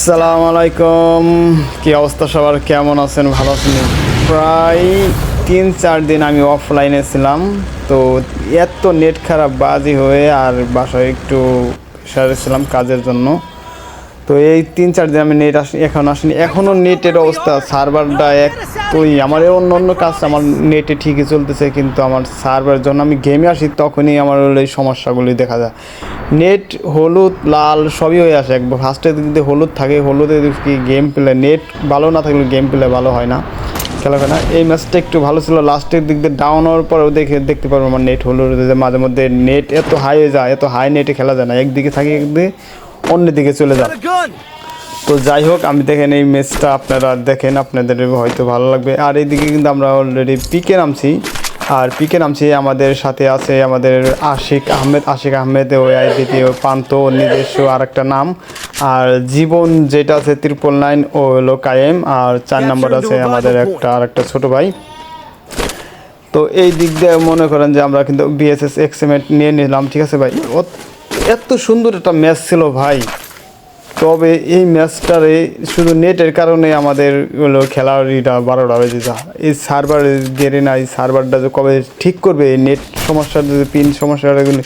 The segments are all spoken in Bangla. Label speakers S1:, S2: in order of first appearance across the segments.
S1: আসসালামু আলাইকুম। কি অবস্থা সবার, কেমন আছেন? ভালো আছেন? প্রায় 3-4 দিন আমি অফলাইনে ছিলাম, তো এত নেট খারাপ বাজি হয়ে আর বাসায় একটু সারেছিলাম কাজের জন্য। তো এই 3-4 দিন আমি নেট আসেনি, এখনও নেটের অবস্থা সার্ভারটা একই। আমার অন্য অন্য কাজ আমার নেটে ঠিকই চলতেছে, কিন্তু আমার সার্ভারের জন্য আমি গেমে আসি তখনই আমার এই সমস্যাগুলি দেখা যায়। নেট হলুদ লাল সবই হয়ে আসে, একবার ফার্স্টের দিক দিয়ে হলুদ থাকে, হলুদে কি গেম প্লে, নেট ভালো না থাকলে গেম প্লে ভালো হয় না, খেলা হয় না। এই ম্যাচটা একটু ভালো ছিল, লাস্টের দিক দিয়ে ডাউন হওয়ার পরেও দেখতে পারবো আমার নেট হলুদ, মাঝে মধ্যে নেট এত হাই হয়ে যায়, এত হাই নেটে খেলা যায় না, একদিকে থাকে একদিকে অন্যদিকে চলে যায়। তো যাই হোক, আমি দেখেন এই ম্যাচটা আপনারা দেখেন, আপনাদের হয়তো ভালো লাগবে। আর এইদিকে কিন্তু আমরা অলরেডি পিকে নামছি, আর পিকে নামছি আমাদের সাথে আছে আমাদের আশিক আহমেদ, ওই আইডিতে পান্ত নিজস্ব আর একটা নাম, আর জীবন যেটা আছে 999 ও হলো কায়েম, আর 4 নম্বর আছে আমাদের আর একটা ছোটো ভাই। তো এই দিক দিয়ে মনে করেন যে আমরা কিন্তু বিএসএস এক্সএমএট নিয়ে নিলাম, ঠিক আছে ভাই। এত সুন্দর একটা ম্যাচ ছিল ভাই, তবে এই ম্যাচটারে শুধু নেটের কারণে আমাদের হলো খেলাটা 12টা বেজে যায়। এই সার্ভার গেড়ে না, এই সার্ভারটা যে কবে ঠিক করবে, এই নেট সমস্যা যদি পিন সমস্যাগুলো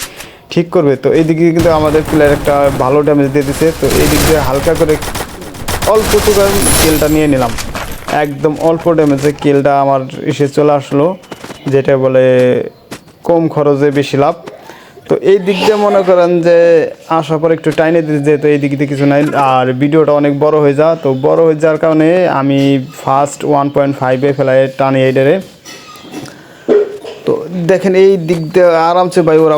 S1: ঠিক করবে। তো এই দিকে কিন্তু আমাদের প্লেয়ার একটা ভালো ড্যামেজ দিয়ে দিচ্ছে, তো এই দিক দিয়ে হালকা করে অল্প টুকার কিলটা নিয়ে নিলাম, একদম অল্প ড্যামেজে কিলটা আমার এসে চলে আসলো, যেটা বলে কম খরচে বেশি লাভ। তো এই দিক দিয়ে মনে করেন যে আসার পর একটু টাইনে দিতে, যেহেতু এই দিক দিয়ে কিছু নাই, আর ভিডিওটা অনেক বড় হয়ে যায়, তো বড় হয়ে যাওয়ার কারণে আমি ফার্স্ট 1.5-এ ফেলাই টানি এইডারে। তো দেখেন এই দিক দিয়ে আরামসে ভাই ওরা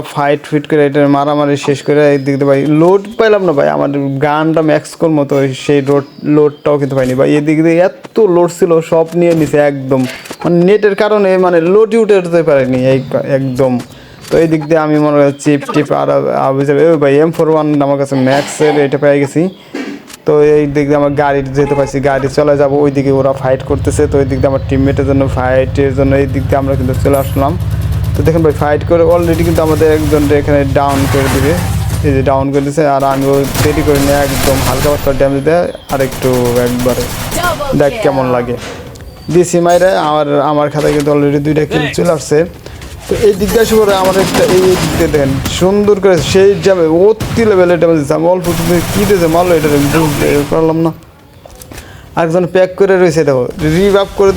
S1: ফিট করে এটা মারামারি শেষ করে, এই দিক দিয়ে ভাই লোড পাইলাম না ভাই, আমার গানটা ম্যাক্স কোর মতো সেই লোডটাও কিন্তু পাইনি ভাই। এদিক দিয়ে এত লোড ছিল, সব নিয়ে নিছে একদম, মানে নেটের কারণে মানে লোডই উঠে পারেনি একদম। তো এই দিক দিয়ে আমি মনে হয় চিপ আর ভাই M41 আমার কাছে ম্যাক্সের এটা পেয়ে গেছি। তো এই দিক দিয়ে আমার গাড়ি যেতে পারছি, গাড়ি চলে যাবো, ওই দিকে ওরা ফাইট করতেছে। তো ওই দিক দিয়ে আমার টিমমেটের জন্য ফাইটের জন্য এই দিক দিয়ে আমরা কিন্তু চলে আসলাম। তো দেখেন ভাই ফাইট করে অলরেডি কিন্তু আমাদের একজনটা এখানে ডাউন করে দিবে, এই যে ডাউন করে দিচ্ছে, আর আমিও দেরি করে নিয়ে একদম হালকা পাতলা ড্যামেজ দেয় আর একটু একবারে দেখ কেমন লাগে দিছি মাইরে। আমার খাতায় কিন্তু অলরেডি 2টা কিল চলে আসছে। তো এই দিক দিয়ে শুরু করে আমার একটা এই দিক দিয়ে দেখেন সুন্দর করে সেই যাবে অতি লেভেলের ড্যামেজ দিচ্ছে, আমি অল্প কী দিয়েছে মারলো এটা বুঝতে পারলাম না। আরেকজন প্যাক করে রয়েছে, দেখো রিভাইভ করে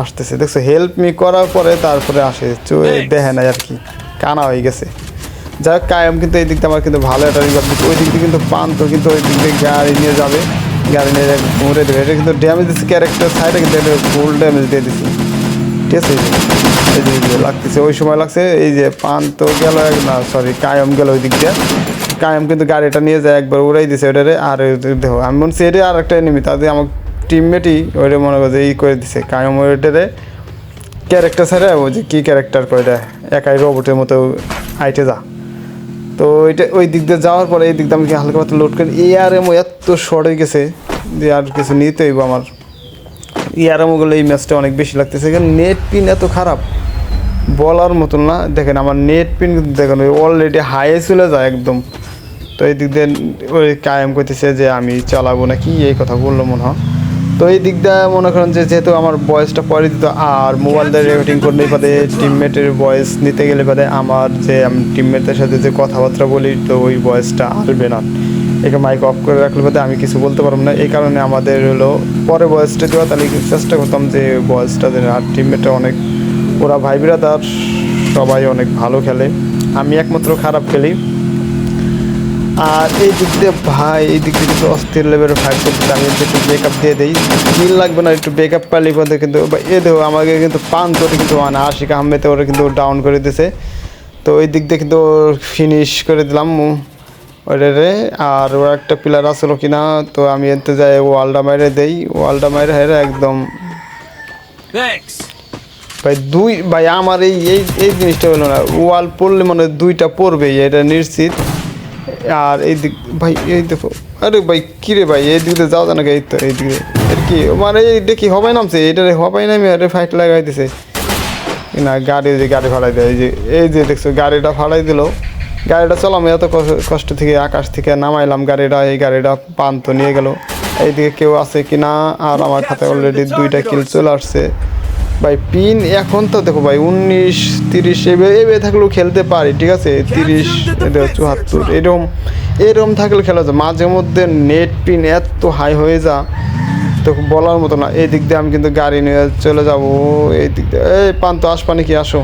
S1: আসতেছে, দেখছো হেল্প মি করার পরে তারপরে আসে, দেখে না আর কি কানা হয়ে গেছে। যাই হোক কায়েম কিন্তু এই দিক দিয়ে আমার কিন্তু ভালো একটা রিভাইভ দিচ্ছে, ওই দিক দিয়ে কিন্তু পান্ত কিন্তু ওই দিক দিয়ে গাড়ি নিয়ে যাবে, গাড়ি নিয়ে ঘুরে দেবে। এটা কিন্তু ড্যামেজ দিচ্ছে ক্যারেক্টার সাইডে, কিন্তু এটা ফুল ড্যামেজ দিয়ে দিচ্ছি, ঠিক আছে। এই যে লাগতেছে ওই সময় লাগছে, এই যে পান্ত গেল না সরি কায়েম গেল ওই দিক দিয়ে, কায়েম কিন্তু গাড়িটা নিয়ে যায় একবার উড়াই দিছে ওটারে। আর দেখো আমি মনে হচ্ছে এটা আর একটা এনিমি, তাদের আমার টিমমেটই ওইটা মনে করছে এই করে দিছে কায়েম ওইটারে ক্যারেক্টার ছাড়া, ওই যে কী ক্যারেক্টার করে দেয় একাই রোবটের মতো আইটে যা। তো ওই দিক দিয়ে যাওয়ার পরে এই দিক দিয়ে আমি হালকা পাতলা লোড করি, এআরএমও এত শর্ট হয়ে গেছে যে আর কিছু নিতে হইব আমার। এআরএমওগুলো এই ম্যাচটা অনেক বেশি লাগতেছে, কারণ নেট পিন এত খারাপ বলার মতন না। দেখেন আমার নেট পিন দেখেন অলরেডি হাইয়ে চলে যায় একদম। তো এই দিক দিয়ে ওই কায়েম করতেছে যে আমি চালাবো না কি, এই কথা বললো মনে হয়। তো এই দিক দিয়ে মনে করেন যে যেহেতু আমার ভয়েসটা পরে দিত, আর মোবাইল দিয়ে রেকর্ডিং করলেই পারে টিমমেটের ভয়েস নিতে গেলে পারে আমার যে আমি টিমমেটের সাথে যে কথাবার্তা বলি, তো ওই ভয়েসটা আসবে না, একে মাইক অফ করে রাখলে পারে আমি কিছু বলতে পারবো না। এই কারণে আমাদের হলো পরে ভয়েসটা দেওয়া, তাহলে চেষ্টা করতাম যে ভয়েসটা দেন। আর টিমমেটটা অনেক ওরা ভাই বিরাদার সবাই অনেক ভালো খেলে, আমি একমাত্র খারাপ খেলি। আর এই দিক দিয়ে ভাই এই দিক দিয়ে কিন্তু অস্থির লেভেলের ফাইট করতে আমি একটু ব্রেকআপ দিয়ে দিই, কিল লাগবে না, একটু ব্রেকআপ পাইলে পরে কিন্তু এ দেখো আমাকে কিন্তু পান্তরে কিন্তু মানে আশিক আহমেদ ওরা কিন্তু ডাউন করে দিছে। তো ওই দিক দিয়ে কিন্তু ফিনিশ করে দিলাম ওটারে। আর ওর একটা প্লেয়ার আসলো কিনা, তো আমি এতে যাই ওয়ালটা মাইরে দেই, ওয়ালটা মাইরে হেরে একদম ভাই ভাই আমার এই জিনিসটা হলো না, ওয়াল পড়লে মানে 2টা পড়বেই এটা নিশ্চিত। আর এই দিক ভাই এই দেখো, আরে ভাই কিরে ভাই এই দিক দিয়ে যাও জানা এই তো এই দিকে এর কি মানে এইটা কি হবাই নামছে, এটারে হবাই নামে আরে ফাইট লাগাই দিছে না, গাড়ি ফাড়াই দেয়, এই যে দেখছো গাড়িটা ফাড়াই দিল গাড়িটা চলাম এত কষ্ট থেকে আকাশ থেকে নামাইলাম গাড়িটা, এই গাড়িটা পান্ত নিয়ে গেল। এইদিকে কেউ আছে কি না, আর আমার খাতায় অলরেডি 2টা কিল চলে আসছে ভাই। পিন এখন তো দেখো ভাই 19 30 এভাবে থাকলেও খেলতে পারি, ঠিক আছে। 30 74 এরকম থাকলে খেলা যায়। মাঝে মধ্যে নেট পিন এত হাই হয়ে যা তো বলার মতো না। এই দিক দিয়ে আমি কিন্তু গাড়ি নিয়ে চলে যাব এই দিক দিয়ে। এই পান্ত আসপানি কি আসো।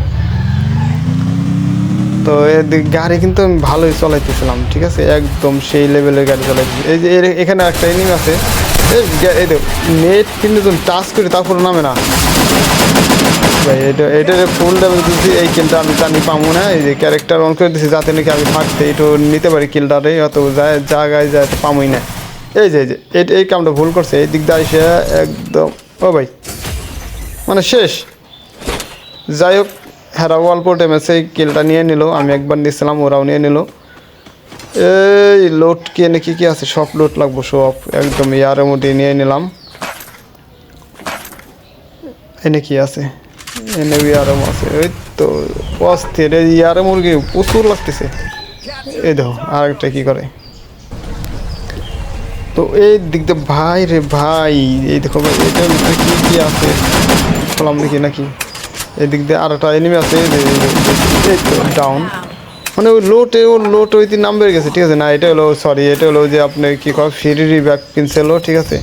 S1: তো এদিক গাড়ি কিন্তু আমি ভালোই চালাইতেছিলাম, ঠিক আছে, একদম সেই লেভেলের গাড়ি চালাইতেছি। এই যে এখানে একটা এনিমি আছে, এই দেখো নেট কিন্তু যখন টাচ করি তারপরে নামে না ভাই। এটা ফুল ড্যামেজ দিচ্ছি, এই কিলটা আমি জানি পাবো না। এই যে ক্যারেক্টার অন করে দিচ্ছি যাতে নাকি আমি থাকতে একটু নিতে পারি কিলটারে, অত জায়গায় যায় তো পাবোই না। এই যে এই কামটা ভুল করছে, এই দিক দিয়ে এসে একদম ও ভাই মানে শেষ। যাই হোক হেরা অল্প ড্যামেজ এই কিলটা নিয়ে নিল, আমি একবার নিয়েছিলাম ওরাও নিয়ে নিল। এই লোড কে নাকি কি আছে, সব লোড লাগবো সব একদম ইয়ারের মধ্যে নিয়ে নিলাম। এনে কি আছে, এনে ইয়ারম আছে, ওই তো অস্থির। এই ইয়ারে মুরগি প্রচুর লাগতেছে। এই দেখো আরেকটা কি করে। তো এই দিক দিয়ে ভাই রে ভাই, এই দেখো ভাই এটার ভিতরে কি কি আছে বললাম দেখি নাকি। এদিক দিয়ে আরেকটা এনিমি আছে, এই তো ডাউন। মানে ওই লোট ওই দিন নাম বেড়ে গেছে, ঠিক আছে। না এটা হলো সরি, এটা হলো যে আপনি কী কয় ফ্রি রিব্যাক কিনছিল, ঠিক আছে।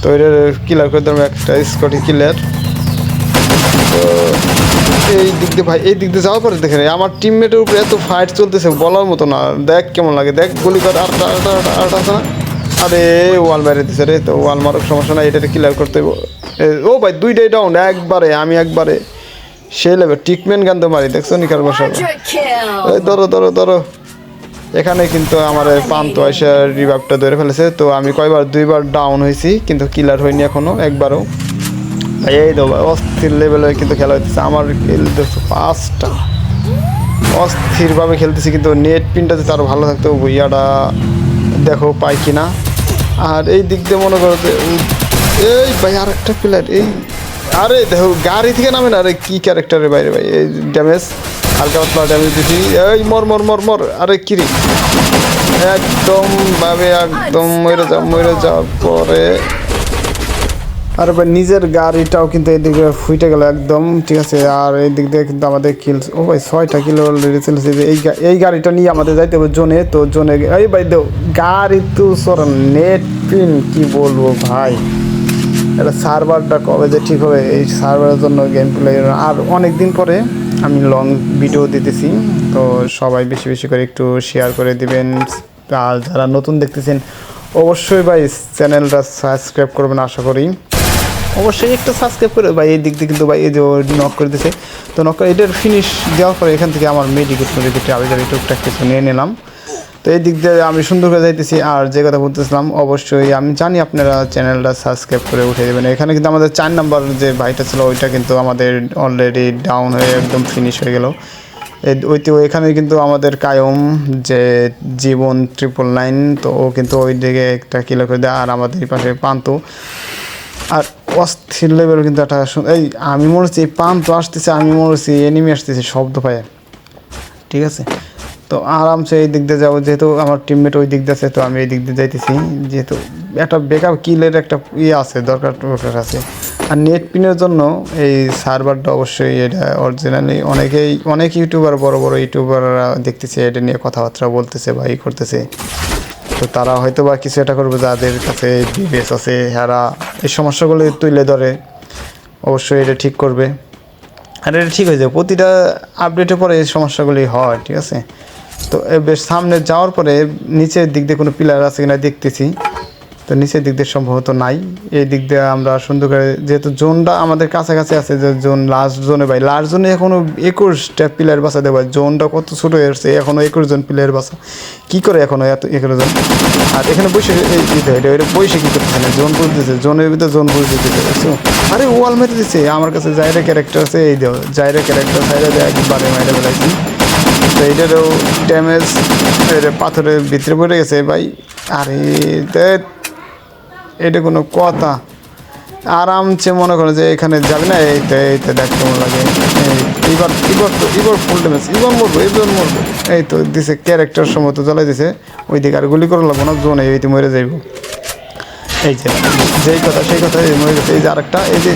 S1: তো এটা ক্লিয়ার করে দিলাম একটা স্কটি ক্লিয়ার। তো এই দিক দিয়ে ভাই, এই দিক দিয়ে যাওয়ার পরে দেখেন আমার টিমমেটের উপরে এত ফাইট চলতেছে বলার মতো না। দেখ কেমন লাগে, দেখ গুলি কর আরটা আছে না। আরে ওয়াল মেরে দিছে রে, তো ওয়াল মারার সমস্যা না, এটাকে ক্লিয়ার করতে হবে। ও ভাই 2টাই ডাউন একবারে, আমি একবারে সেই লেভেল ট্রিটমেন্ট গান তো মারি, দেখছো নি কার বসা। এই ধরো এখানে কিন্তু আমার পান্ত এসে রিভাইভটা ধরে ফেলেছে। তো আমি কয়বার 2বার ডাউন হয়েছি কিন্তু কিলার হয়নি এখনও একবারও। এই তো অস্থির লেভেলে কিন্তু খেলা হইতেছে। আমার কিল দেখছো 5টা, অস্থিরভাবে খেলতেছি। কিন্তু নেট পিনটা যদি আরও ভালো থাকতো বইয়াটা দেখো পাই কিনা। আর এই দিক দিয়ে মনে করো যে এই ভাই আর একটা প্লেয়ার, এই আরে দেখো গাড়ি থেকে নামে না। আরে কি ক্যারেক্টারের বাইরে ভাই, এই ড্যামেজ হালকা পাতলা ড্যামেজ দিছি। এই মর আরে কিরি একদম ভাবে একদম মরে যাওয়ার পরে। আর ভাই নিজের গাড়িটাও কিন্তু এদিকে ফুইটে গেল একদম, ঠিক আছে। আর এই দিক দিয়ে কিন্তু আমাদের কিল, ও ভাই 6টা কিল অলরেডি চলেছে। যে এই গাড়িটা নিয়ে আমাদের যাইতে হবে জোনে। তো জোনে এই ভাই দেও গাড়ি তো সর নেট পিন কি বলবো ভাই, এটা সার্ভারটা কবে যে ঠিক হবে এই সার্ভারের জন্য গেম প্লে। আর অনেক দিন পরে আমি লং ভিডিও দিতেছি, তো সবাই বেশি বেশি করে একটু শেয়ার করে দিবেন। আর যারা নতুন দেখতেছেন অবশ্যই ভাই চ্যানেলটা সাবস্ক্রাইব করবেন আশা করি। অবশ্যই একটু সাবস্ক্রাইব করে ভাই। এই দিক দিয়ে কিন্তু ভাই এই যে নক করে দিয়েছে, তো নক করে এটার ফিনিশ দেওয়ার পরে এখান থেকে আমার মেডিকেট আবিদারি টুকটাক কিছু নিয়ে নিলাম। তো এই দিক দিয়ে আমি সুন্দর করে যাইতেছি। আর যে কথা বলতেছিলাম অবশ্যই আমি জানি আপনারা চ্যানেলটা সাবস্ক্রাইব করে উঠে দেবেন। এখানে কিন্তু আমাদের 4 নাম্বার যে ভাইটা ছিল ওইটা কিন্তু আমাদের অলরেডি ডাউন হয়ে একদম ফিনিশ হয়ে গেল। এখানে কিন্তু আমাদের কায়ম যে জীবন 999, তো ও কিন্তু ওই দিকে একটা কিলো করে দেয়। আর আমাদের এই পাশে পান্তু, আর অস্থির লেভেল কিন্তু একটা এই আমি মনে হচ্ছে এই পান্ত আসতেছে, আমি মনে হচ্ছে এনিমি আসতেছে শব্দ পায়, ঠিক আছে। তো আরামসে এই দিক দিয়ে যাবো, যেহেতু আমার টিমমেট ওই দিক দিয়ে আছে, তো আমি এই দিক দিয়ে যাইতেছি। যেহেতু একটা ব্যাকআপ কিলের একটা আছে দরকার আছে। আর নেট পিনের জন্য এই সার্ভারটা অবশ্যই এটা অরিজিনালি অনেক ইউটিউবার বড় ইউটিউবাররা দেখতেছে এটা নিয়ে কথাবার্তা বলতেছে বা ই করতেছে। তো তারা হয়তো বা কিছু এটা করবে, যাদের কাছে বিবেস আছে যারা এই সমস্যাগুলো তুলে ধরে অবশ্যই এটা ঠিক করবে। আর এটা ঠিক হয়ে যাবে, প্রতিটা আপডেটের পরে এই সমস্যাগুলি হয়, ঠিক আছে। তো বেশ সামনে যাওয়ার পরে নিচের দিক দিয়ে কোনো পিলার আছে কিনা দেখতেছি, তো নিচের দিক দিয়ে সম্ভবত নাই। এই দিক দিয়ে আমরা সুন্দর করে, যেহেতু জোনটা আমাদের কাছাকাছি আছে, যে জোন লাস্ট জোনে ভাই, লাস্ট জোনে এখনও 21টা প্লেয়ার বাসা দেয় ভাই। জোনটা কত ছোটো হয়ে আসছে, এখনও 21 জন প্লেয়ার বাসা কী করে এখনও এত 11 জন। আর এখানে বসে এটা বসে কী করতেছে না, জোন বুঝতেছে, জোনের ভিতরে জোন বুঝতে দিতে বুঝছো। আরে ওয়াল মেরে দিচ্ছে, আমার কাছে জায়রে ক্যারেক্টার আছে, এই দেও জায়রে ক্যারেক্টার সাইডে দেয় একবারে মেরে ফেলাইছি। তো এইটারও ড্যামেজ পাথরের ভিতরে পড়ে গেছে ভাই। আরে এটা কোনো কথা, আরামসে মনে করে যে এখানে যাবে না, এইতে দেখ কেমন লাগে। এবার ফুল ড্যামেজ, এবার মরবো। এই তো দিছে ক্যারেক্টার সময় তো জ্বালাই দিছে, ওই দিকে আর গুলি করে লাগবো না, জোনে এইতে মরে যাইব। এই যে যেই কথা সেই কথা মরে গেছে। এই যে আরেকটা, এই যে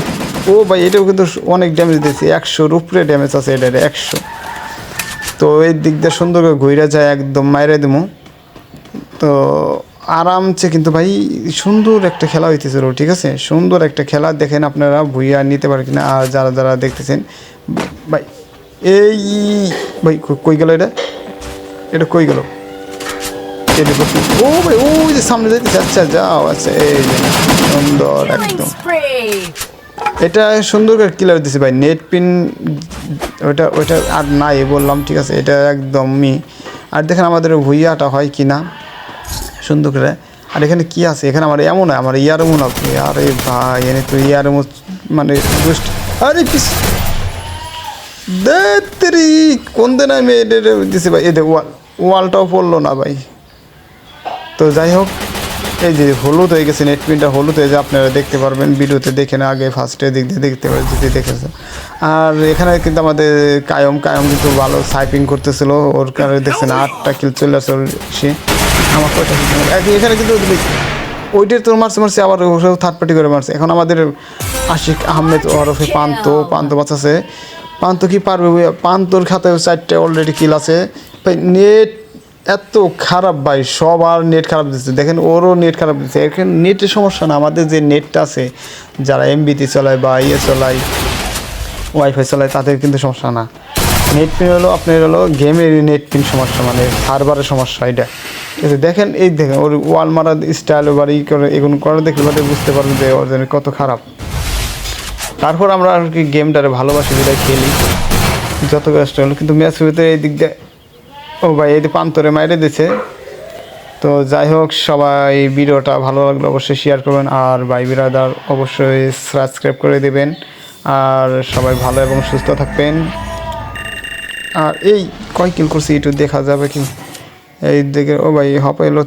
S1: ও ভাই এটাও কিন্তু অনেক ড্যামেজ দিয়েছে, 100-র উপরে ড্যামেজ আছে এটা, 100। তো এই দিক দিয়ে সুন্দর করে ঘুরে যায়, একদম মাইরে দেবো। তো আরামসে কিন্তু ভাই সুন্দর একটা খেলা হইতেছিল, ঠিক আছে, সুন্দর একটা খেলা। দেখেন আপনারা ভুইয়া নিতে পারেন কিনা, আর যারা যারা দেখতেছেন ভাই। এই ভাই কই গেল এটা কই গেল? ও ভাই ওই যে সামনে যাইতেছে, আচ্ছা যাও, আচ্ছা এই যে সুন্দর একদম। এটা সুন্দর করে ক্লিয়ার দিছে ভাই, নেট পিন ওইটা আর নাই বললাম, ঠিক আছে, এটা একদমই। আর দেখেন আমাদের ভুইয়াটা হয় কি না সুন্দর করে। আর এখানে কি আছে, এখানে আমার এমন আমার ইয়ারমুন আপনি, আরে ভাই এনে তো ইয়ারমুন মানে আরে পিস দেরি কোন দিন আমি এটা দিছি ভাই। এদের ওয়ালটাও পড়লো না ভাই। তো যাই হোক, এই যে হলুদ হয়ে গেছে, নেট পিনটা হলুদ হয়ে যায়, আপনারা দেখতে পারবেন ভিডিওতে, দেখেন আগে ফার্স্টে দিক দিয়ে দেখতে পারেন যদি দেখেছেন। আর এখানে কিন্তু আমাদের কায়ম কিন্তু ভালো সাইপিং করতেছিল, ওর কারণে দেখছেন 8টা কিল চলে আসে সে। আমার কয়টা এখানে কিন্তু ওইটার তো মারছে আবার থার্ড পার্টি করে মারছে। এখন আমাদের আশিক আহমেদ ওরফে পান্ত বাঁচাছে। পান্ত কি পারবে? পান্তর খাতায় 4টা অলরেডি কিল আছে ভাই। নেট এত খারাপ ভাই, সবার নেট খারাপ দিচ্ছে, দেখেন ওরও নেট খারাপ দিচ্ছে। এখানে নেটের সমস্যা না, আমাদের যে নেটটা আছে যারা এমবিতে চলায় বা চলায় ওয়াইফাই চলায় তাদের কিন্তু সমস্যা না। নেট পিন হলো আপনার হলো গেমের নেট পিন সমস্যা, মানে সার্ভারের সমস্যা এটা, ঠিক আছে। দেখেন এই দেখেন ওর ওয়াল মারা স্টাইল বা ই করে এগুলো করে দেখলে বুঝতে পারবেন যে ওর জন্য কত খারাপ। তারপর আমরা আর কি গেমটারে ভালোবাসি, যেটা খেলি যত কষ্ট হলো, কিন্তু ম্যাচ ভিতরে এই দিক দিয়ে ও ভাই এই পান্তরে মাইরে দিছে। তো যাই হোক, সবাই ভিডিওটা ভালো লাগলে অবশ্যই শেয়ার করবেন, আর ভাই বিরাদার অবশ্যই সাবস্ক্রাইব করে দেবেন। আর সবাই ভালো এবং সুস্থ থাকবেন। আর এই কয় কিল করছি একটু দেখা যাবে কি? এই দিকে ও ভাই হপাইলো।